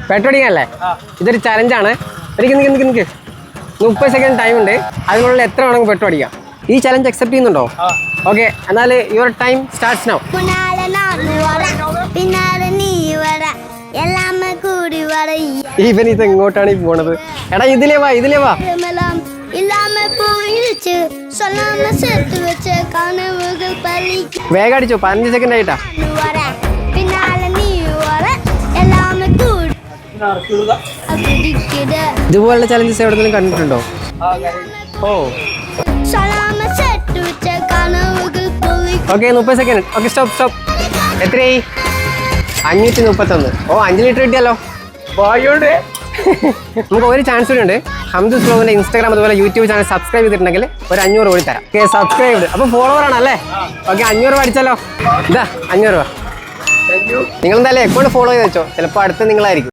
പെട്ടോടിക്കല്ലേ? ഇതൊരു ചലഞ്ചാണ്. നിക്ക് 30 second time ഉണ്ട്. അതിനുള്ള എത്ര വേണമെങ്കിൽ പെട്ടോടിക്കാം. ഈ ചലഞ്ച് അക്സെപ്റ്റ് ചെയ്യുന്നുണ്ടോ? ഓക്കെ, എന്നാൽ യുവർ ടൈം സ്റ്റാർട്ട്സ് നൗ. ഇവൻ ഇത് എങ്ങോട്ടാണ് ഈ പോണത്? എടാ ഇതിലേ വാ. വേഗം അടിച്ചോ, 15 സെക്കൻഡ് ആയിട്ടാ. ഇതുപോലുള്ള ചലഞ്ചസ് എവിടെയെങ്കിലും കണ്ടിട്ടുണ്ടോ? ഓ ഓക്കെ, 30 സെക്കൻഡ്. Okay, stop. എത്രയായി? 531. ഓ, 5 ലിറ്റർ കിട്ടിയല്ലോ. നമുക്ക് ഒരു ചാൻസ് കൂടി ഉണ്ട്. ഹംദൂസ് വ്ലോഗിന്റെ ഇൻസ്റ്റാഗ്രാം അതുപോലെ യൂട്യൂബ് ചാനൽ സബ്സ്ക്രൈബ് ചെയ്തിട്ടുണ്ടെങ്കിൽ ഒരു 500 കൂടി തരാം. Okay, subscribed. അപ്പോൾ ഫോളോവർ ആണല്ലേ? ഓക്കെ, 500 രൂപ അടിച്ചല്ലോ. ഇതാ 500 രൂപ. നിങ്ങൾ എന്തായാലും അക്കൗണ്ട് ഫോളോ ചെയ്ത് വെച്ചോ, ചിലപ്പോൾ അടുത്ത് നിങ്ങളായിരിക്കും.